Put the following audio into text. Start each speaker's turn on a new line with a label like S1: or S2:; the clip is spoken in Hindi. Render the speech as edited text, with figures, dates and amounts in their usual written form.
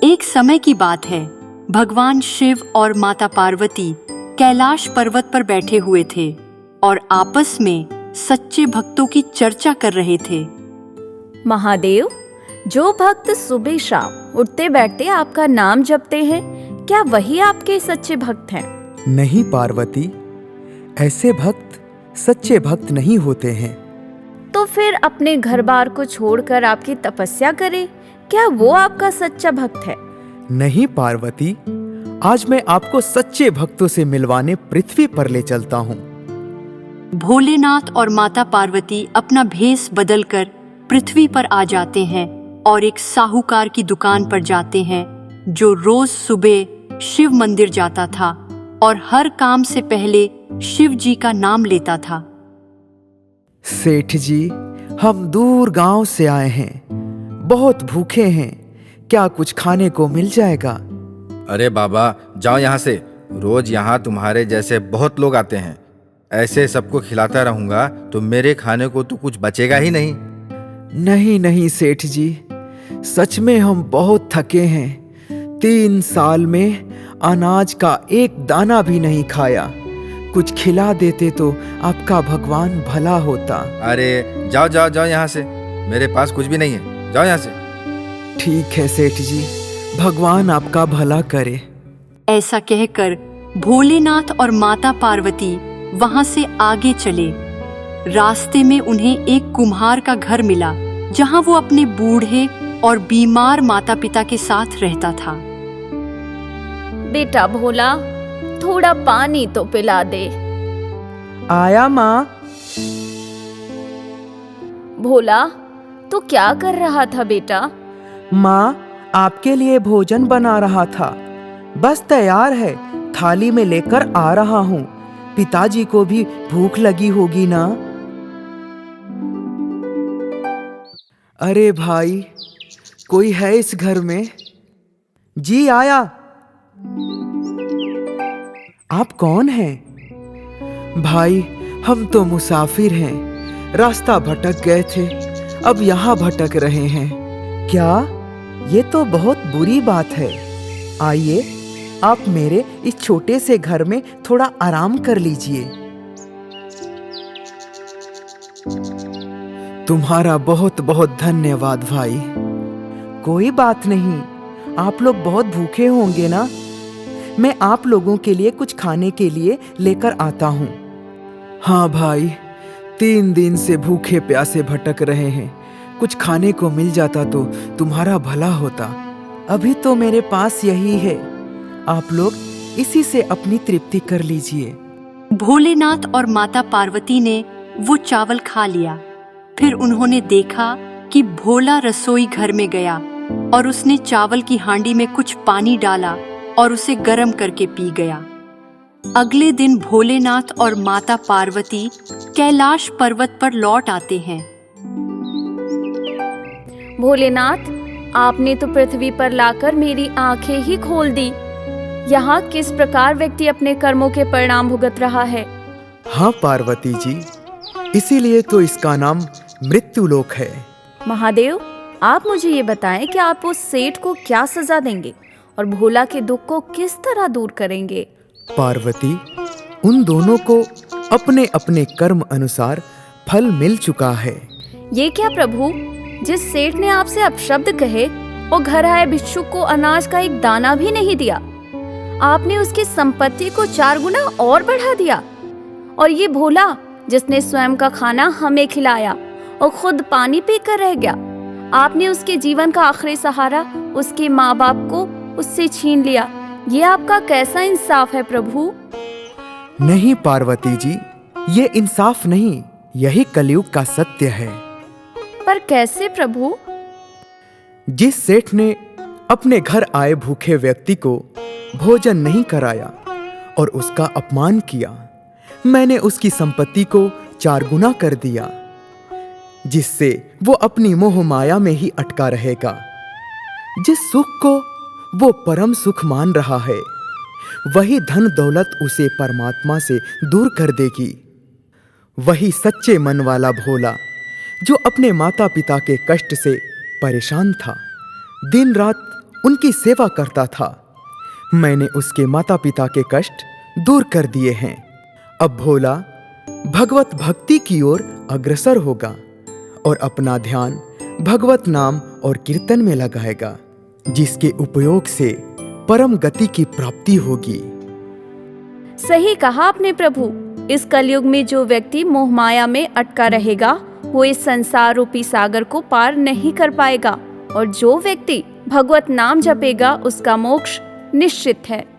S1: एक समय की बात है। भगवान शिव और माता पार्वती कैलाश पर्वत पर बैठे हुए थे और आपस में सच्चे भक्तों की चर्चा कर रहे थे।
S2: महादेव, जो भक्त सुबह शाम उठते बैठते आपका नाम जपते हैं, क्या वही आपके सच्चे भक्त हैं?
S3: नहीं पार्वती, ऐसे भक्त सच्चे भक्त नहीं होते हैं।
S2: तो फिर अपने घर बार को छोड़कर आपकी तपस्या करे, क्या वो आपका सच्चा भक्त है?
S3: नहीं पार्वती, आज मैं आपको सच्चे भक्तों से मिलवाने पृथ्वी पर ले चलता हूँ।
S1: भोलेनाथ और माता पार्वती अपना भेष बदलकर पृथ्वी पर आ जाते हैं और एक साहूकार की दुकान पर जाते हैं जो रोज सुबह शिव मंदिर जाता था और हर काम से पहले शिव जी का नाम लेता था।
S3: सेठ जी, हम दूर गांव से आए हैं, बहुत भूखे हैं, क्या कुछ खाने को मिल जाएगा?
S4: अरे बाबा, जाओ यहाँ से। रोज यहाँ तुम्हारे जैसे बहुत लोग आते हैं। ऐसे सबको खिलाता रहूंगा तो मेरे खाने को तो कुछ बचेगा ही नहीं।
S3: नहीं नहीं सेठ जी, सच में हम बहुत थके हैं। 3 साल में अनाज का एक दाना भी नहीं खाया। कुछ खिला देते तो आपका भगवान भला होता।
S4: अरे जाओ जाओ जाओ यहाँ से, मेरे पास कुछ भी नहीं है, जाओ यहाँ से।
S3: ठीक है सेठ जी, भगवान आपका भला करे।
S1: ऐसा कहकर भोलेनाथ और माता पार्वती वहां से आगे चले। रास्ते में उन्हें एक कुम्हार का घर मिला जहां वो अपने बूढ़े और बीमार माता पिता के साथ रहता था।
S2: बेटा भोला, थोड़ा पानी तो पिला दे।
S3: आया माँ।
S2: भोला, तू क्या कर रहा था बेटा?
S3: माँ, आपके लिए भोजन बना रहा था, बस तैयार है, थाली में लेकर आ रहा हूँ। पिताजी को भी भूख लगी होगी ना? अरे भाई, कोई है इस घर में? जी आया। आप कौन हैं? भाई, हम तो मुसाफिर हैं, रास्ता भटक गए थे, अब यहाँ भटक रहे हैं। क्या? ये तो बहुत बुरी बात है। आइए, आप मेरे इस छोटे से घर में थोड़ा आराम कर लीजिए। तुम्हारा बहुत बहुत धन्यवाद भाई। कोई बात नहीं, आप लोग बहुत भूखे होंगे ना? मैं आप लोगों के लिए कुछ खाने के लिए लेकर आता हूँ। हाँ भाई, 3 दिन से भूखे प्यासे भटक रहे हैं, कुछ खाने को मिल जाता तो तुम्हारा भला होता। अभी तो मेरे पास यही है, आप लोग इसी से अपनी तृप्ति कर लीजिए।
S1: भोलेनाथ और माता पार्वती ने वो चावल खा लिया। फिर उन्होंने देखा कि भोला रसोई घर में गया और उसने चावल की हांडी में कुछ पानी डाला और उसे गर्म करके पी गया। अगले दिन भोलेनाथ और माता पार्वती कैलाश पर्वत पर लौट आते हैं।
S2: भोलेनाथ, आपने तो पृथ्वी पर लाकर मेरी आंखें ही खोल दी। यहाँ किस प्रकार व्यक्ति अपने कर्मों के परिणाम भुगत रहा है।
S3: हाँ पार्वती जी, इसीलिए तो इसका नाम मृत्युलोक है।
S2: महादेव, आप मुझे ये बताएं कि आप उस सेठ को क्या सजा देंगे और भोला के दुख को किस तरह दूर करेंगे?
S3: पार्वती, उन दोनों को अपने अपने कर्म अनुसार फल मिल चुका है।
S2: ये क्या प्रभु, जिस सेठ ने आपसे अपशब्द कहे वो घर आए भिक्षुक को अनाज का एक दाना भी नहीं दिया, आपने उसकी संपत्ति को 4 गुना और बढ़ा दिया। और ये भोला, जिसने स्वयं का खाना हमें खिलाया और खुद पानी पीकर रह गया, आपने उसके जीवन का आखिरी सहारा, उसके माँ बाप को उससे छीन लिया। ये आपका कैसा इंसाफ है प्रभु?
S3: नहीं पार्वती जी, ये इंसाफ नहीं, यही कलयुग का सत्य है।
S2: पर कैसे प्रभु?
S3: जिस सेठ ने अपने घर आए भूखे व्यक्ति को भोजन नहीं कराया और उसका अपमान किया, मैंने उसकी संपत्ति को 4 गुना कर दिया, जिससे वो अपनी मोह माया में ही अटका रहेगा। जिस सुख को वो परम सुख मान रहा है, वही धन दौलत उसे परमात्मा से दूर कर देगी। वही सच्चे मन वाला भोला, जो अपने माता पिता के कष्ट से परेशान था, दिन रात उनकी सेवा करता था। मैंने उसके माता पिता के कष्ट दूर कर दिए हैं। अब भोला भगवत भक्ति की ओर अग्रसर होगा और अपना ध्यान भगवत नाम और कीर्तन में लगाएगा, जिसके उपयोग से परम गति की प्राप्ति होगी।
S2: सही कहा आपने प्रभु। इस कलयुग में जो व्यक्ति मोह माया में अटका रहेगा वो इस संसार रूपी सागर को पार नहीं कर पाएगा, और जो व्यक्ति भगवत नाम जपेगा उसका मोक्ष निश्चित है।